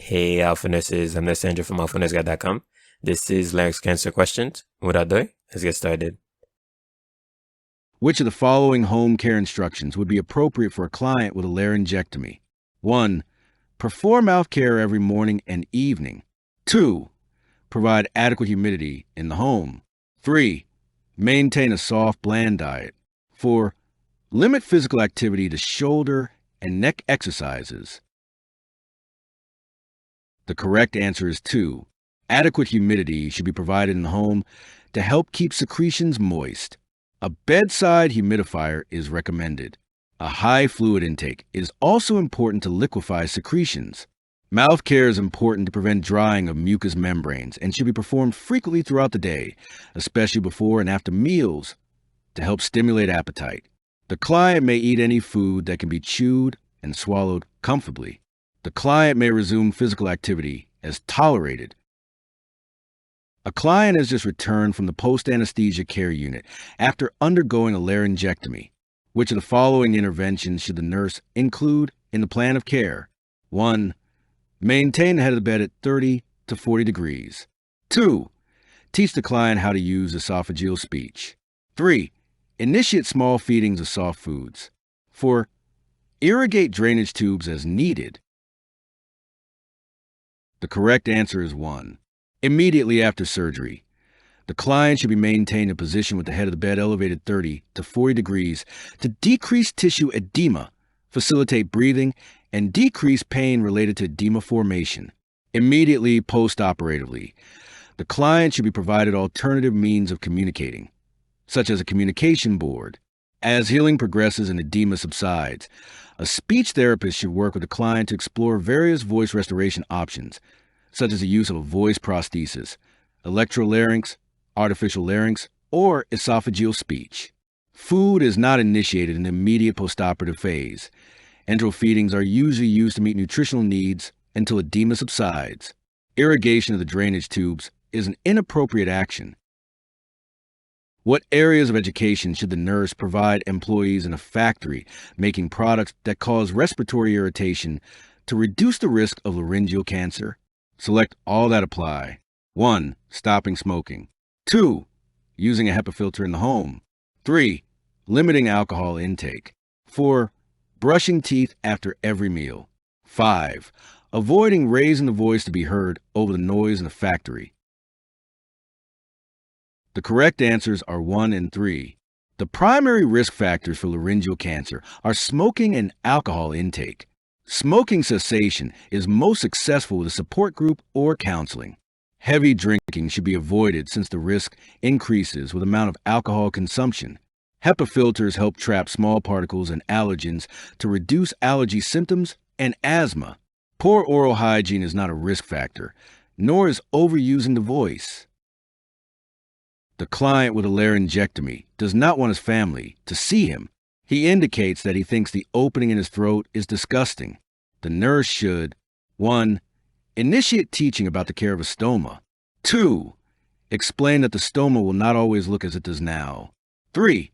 Hey, Alpha Nurses, I'm Licensure from alphanurseguide.com. This is larynx cancer questions. Without delay, let's get started. Which of the following home care instructions would be appropriate for a client with a laryngectomy? 1. Perform mouth care every morning and evening. 2. Provide adequate humidity in the home. 3. Maintain a soft, bland diet. 4. Limit physical activity to shoulder and neck exercises. The correct answer is 2. Adequate humidity should be provided in the home to help keep secretions moist. A bedside humidifier is recommended. A high fluid intake is also important to liquefy secretions. Mouth care is important to prevent drying of mucous membranes and should be performed frequently throughout the day, especially before and after meals, to help stimulate appetite. The client may eat any food that can be chewed and swallowed comfortably. The client may resume physical activity as tolerated. A client has just returned from the post-anesthesia care unit after undergoing a laryngectomy. Which of the following interventions should the nurse include in the plan of care? 1. Maintain the head of the bed at 30 to 40 degrees. 2. Teach the client how to use esophageal speech. 3. Initiate small feedings of soft foods. 4. Irrigate drainage tubes as needed. The correct answer is 1. Immediately after surgery, the client should be maintained in position with the head of the bed elevated 30 to 40 degrees to decrease tissue edema, facilitate breathing, and decrease pain related to edema formation. Immediately post-operatively, the client should be provided alternative means of communicating, such as a communication board. As healing progresses and edema subsides, a speech therapist should work with the client to explore various voice restoration options, such as the use of a voice prosthesis, electrolarynx, artificial larynx, or esophageal speech. Food is not initiated in the immediate postoperative phase. Enteral feedings are usually used to meet nutritional needs until edema subsides. Irrigation of the drainage tubes is an inappropriate action. What areas of education should the nurse provide employees in a factory making products that cause respiratory irritation to reduce the risk of laryngeal cancer? Select all that apply. 1. Stopping smoking. 2. Using a HEPA filter in the home. 3. Limiting alcohol intake. 4. Brushing teeth after every meal. 5. Avoiding raising the voice to be heard over the noise in the factory. The correct answers are 1 and 3. The primary risk factors for laryngeal cancer are smoking and alcohol intake. Smoking cessation is most successful with a support group or counseling. Heavy drinking should be avoided since the risk increases with the amount of alcohol consumption. HEPA filters help trap small particles and allergens to reduce allergy symptoms and asthma. Poor oral hygiene is not a risk factor, nor is overusing the voice. The client with a laryngectomy does not want his family to see him. He indicates that he thinks the opening in his throat is disgusting. The nurse should 1. Initiate teaching about the care of a stoma. 2. Explain that the stoma will not always look as it does now. 3.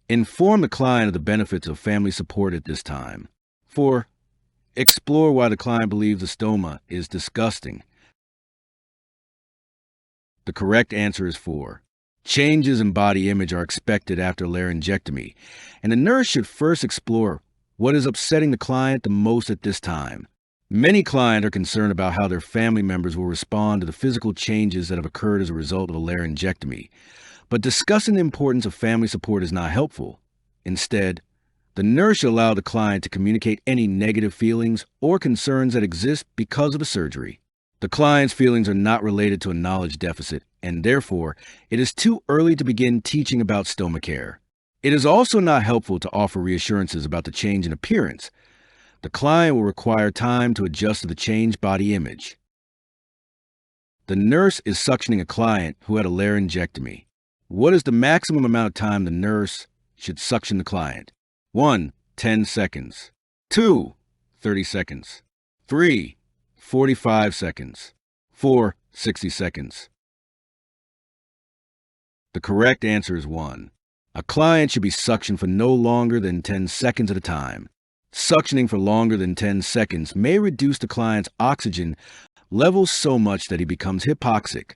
Inform the client of the benefits of family support at this time. 4. Explore why the client believes the stoma is disgusting. The correct answer is 4. Changes in body image are expected after laryngectomy, and the nurse should first explore what is upsetting the client the most at this time. Many clients are concerned about how their family members will respond to the physical changes that have occurred as a result of a laryngectomy, but discussing the importance of family support is not helpful. Instead, the nurse should allow the client to communicate any negative feelings or concerns that exist because of the surgery. The client's feelings are not related to a knowledge deficit, and therefore, it is too early to begin teaching about stoma care. It is also not helpful to offer reassurances about the change in appearance. The client will require time to adjust to the changed body image. The nurse is suctioning a client who had a laryngectomy. What is the maximum amount of time the nurse should suction the client? 1. 10 seconds. 2. 30 seconds. 3. 45 seconds. 4. 60 seconds. The correct answer is 1. A client should be suctioned for no longer than 10 seconds at a time. Suctioning for longer than 10 seconds may reduce the client's oxygen levels so much that he becomes hypoxic.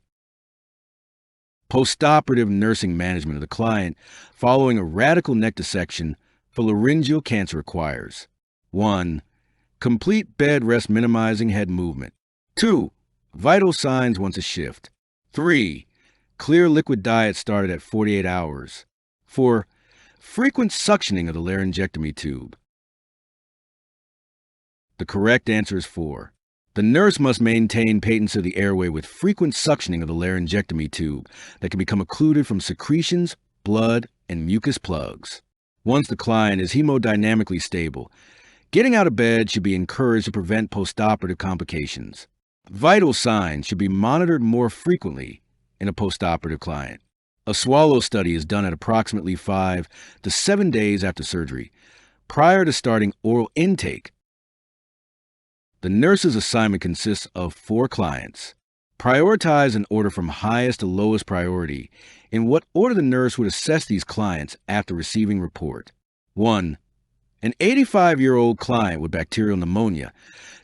Postoperative nursing management of the client following a radical neck dissection for laryngeal cancer requires 1. Complete bed rest minimizing head movement. 2. Vital signs once a shift. 3. Clear liquid diet started at 48 hours. 4. Frequent suctioning of the laryngectomy tube. The correct answer is 4. The nurse must maintain patency of the airway with frequent suctioning of the laryngectomy tube that can become occluded from secretions, blood, and mucus plugs. Once the client is hemodynamically stable, getting out of bed should be encouraged to prevent postoperative complications. Vital signs should be monitored more frequently in a postoperative client. A swallow study is done at approximately 5 to 7 days after surgery, prior to starting oral intake. The nurse's assignment consists of 4 clients. Prioritize in order from highest to lowest priority in what order the nurse would assess these clients after receiving report. 1. An 85-year-old client with bacterial pneumonia,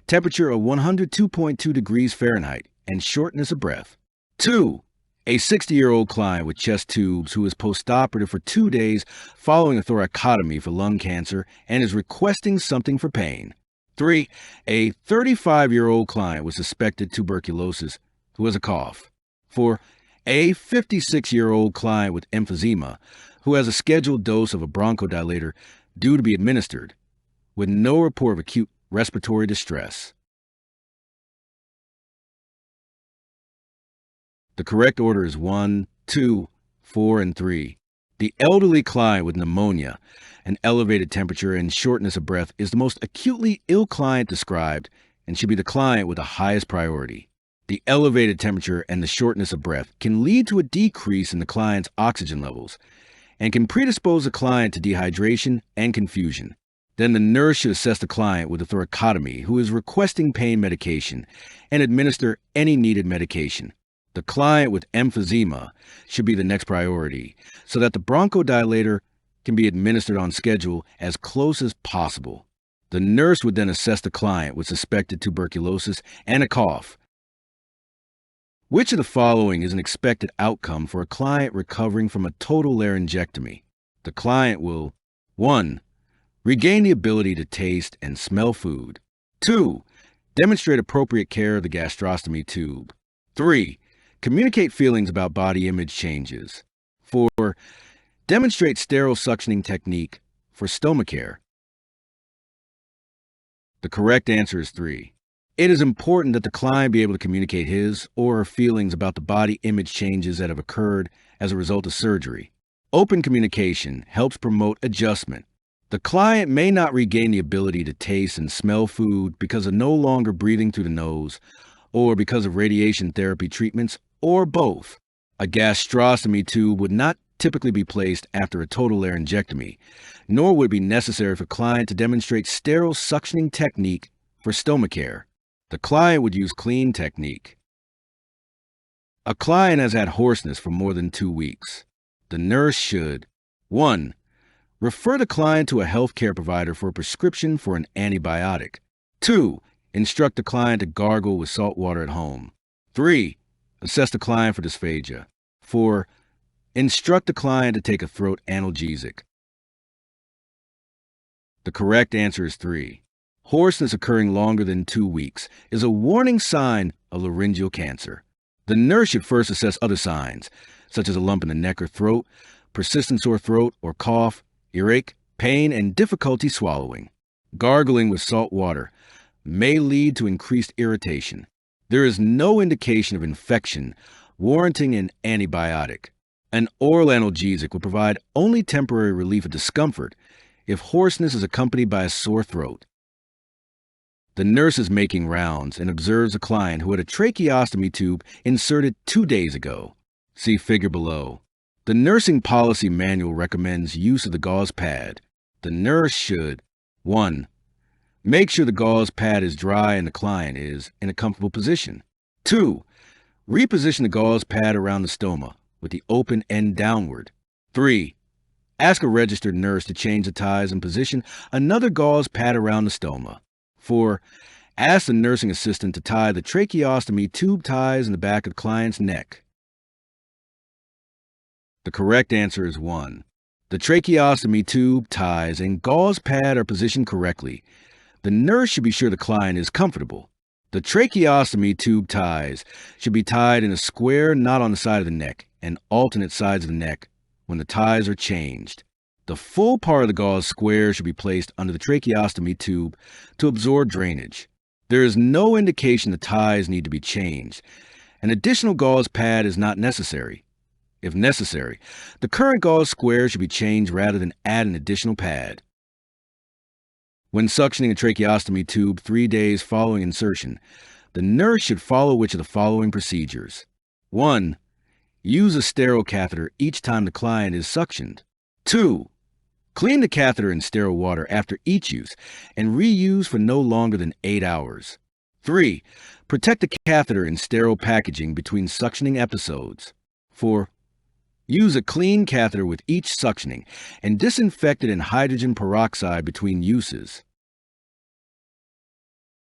temperature of 102.2 degrees Fahrenheit, and shortness of breath. 2. A 60-year-old client with chest tubes who is postoperative for 2 days following a thoracotomy for lung cancer and is requesting something for pain. 3. A 35-year-old client with suspected tuberculosis who has a cough. 4. A 56-year-old client with emphysema who has a scheduled dose of a bronchodilator due to be administered, with no report of acute respiratory distress. The correct order is 1, 2, 4, and 3. The elderly client with pneumonia, an elevated temperature, and shortness of breath is the most acutely ill client described and should be the client with the highest priority. The elevated temperature and the shortness of breath can lead to a decrease in the client's oxygen levels and can predispose the client to dehydration and confusion. Then the nurse should assess the client with a thoracotomy who is requesting pain medication and administer any needed medication. The client with emphysema should be the next priority so that the bronchodilator can be administered on schedule as close as possible. The nurse would then assess the client with suspected tuberculosis and a cough. Which of the following is an expected outcome for a client recovering from a total laryngectomy? The client will 1. Regain the ability to taste and smell food. 2. Demonstrate appropriate care of the gastrostomy tube. 3. Communicate feelings about body image changes. 4. Demonstrate sterile suctioning technique for stomach care. The correct answer is 3. It is important that the client be able to communicate his or her feelings about the body image changes that have occurred as a result of surgery. Open communication helps promote adjustment. The client may not regain the ability to taste and smell food because of no longer breathing through the nose, or because of radiation therapy treatments, or both. A gastrostomy tube would not typically be placed after a total laryngectomy, nor would it be necessary for client to demonstrate sterile suctioning technique for stomach care. The client would use clean technique. A client has had hoarseness for more than 2 weeks. The nurse should 1. Refer the client to a healthcare provider for a prescription for an antibiotic. 2. Instruct the client to gargle with salt water at home. 3. Assess the client for dysphagia. 4. Instruct the client to take a throat analgesic. The correct answer is 3. Hoarseness occurring longer than 2 weeks is a warning sign of laryngeal cancer. The nurse should first assess other signs, such as a lump in the neck or throat, persistent sore throat or cough, earache, pain, and difficulty swallowing. Gargling with salt water may lead to increased irritation. There is no indication of infection warranting an antibiotic. An oral analgesic will provide only temporary relief of discomfort if hoarseness is accompanied by a sore throat. The nurse is making rounds and observes a client who had a tracheostomy tube inserted 2 days ago. See figure below. The nursing policy manual recommends use of the gauze pad. The nurse should 1. Make sure the gauze pad is dry and the client is in a comfortable position. 2. Reposition the gauze pad around the stoma with the open end downward. 3. Ask a registered nurse to change the ties and position another gauze pad around the stoma. 4. Ask the nursing assistant to tie the tracheostomy tube ties in the back of the client's neck. The correct answer is 1. The tracheostomy tube ties and gauze pad are positioned correctly. The nurse should be sure the client is comfortable. The tracheostomy tube ties should be tied in a square knot on the side of the neck and alternate sides of the neck when the ties are changed. The full part of the gauze square should be placed under the tracheostomy tube to absorb drainage. There is no indication the ties need to be changed. An additional gauze pad is not necessary. If necessary, the current gauze square should be changed rather than add an additional pad. When suctioning a tracheostomy tube 3 days following insertion, the nurse should follow which of the following procedures. 1. Use a sterile catheter each time the client is suctioned. 2. Clean the catheter in sterile water after each use and reuse for no longer than 8 hours. 3. Protect the catheter in sterile packaging between suctioning episodes. 4. Use a clean catheter with each suctioning and disinfect it in hydrogen peroxide between uses.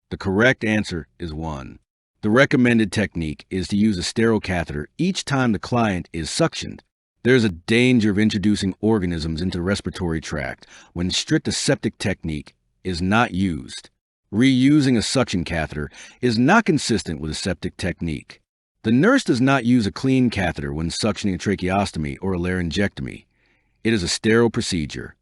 The correct answer is 1. The recommended technique is to use a sterile catheter each time the client is suctioned. There is a danger of introducing organisms into the respiratory tract when strict aseptic technique is not used. Reusing a suction catheter is not consistent with aseptic technique. The nurse does not use a clean catheter when suctioning a tracheostomy or a laryngectomy. It is a sterile procedure.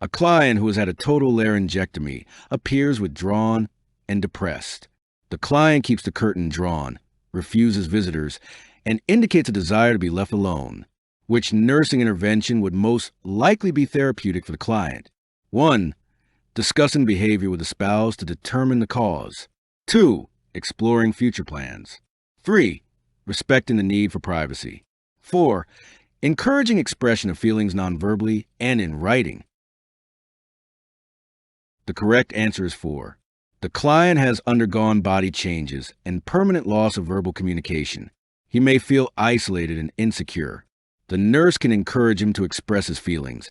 A client who has had a total laryngectomy appears withdrawn and depressed. The client keeps the curtain drawn, refuses visitors, and indicates a desire to be left alone. Which nursing intervention would most likely be therapeutic for the client? 1. Discussing behavior with the spouse to determine the cause. 2. Exploring future plans. 3. Respecting the need for privacy. 4. Encouraging expression of feelings nonverbally and in writing. The correct answer is 4. The client has undergone body changes and permanent loss of verbal communication. He may feel isolated and insecure. The nurse can encourage him to express his feelings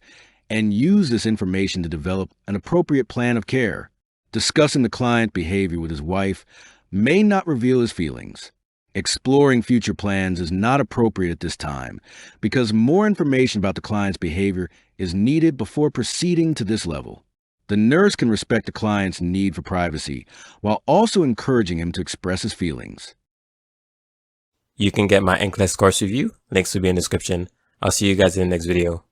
and use this information to develop an appropriate plan of care. Discussing the client behavior with his wife may not reveal his feelings. Exploring future plans is not appropriate at this time because more information about the client's behavior is needed before proceeding to this level. The nurse can respect the client's need for privacy while also encouraging him to express his feelings. You can get my NCLEX course review. Links will be in the description. I'll see you guys in the next video.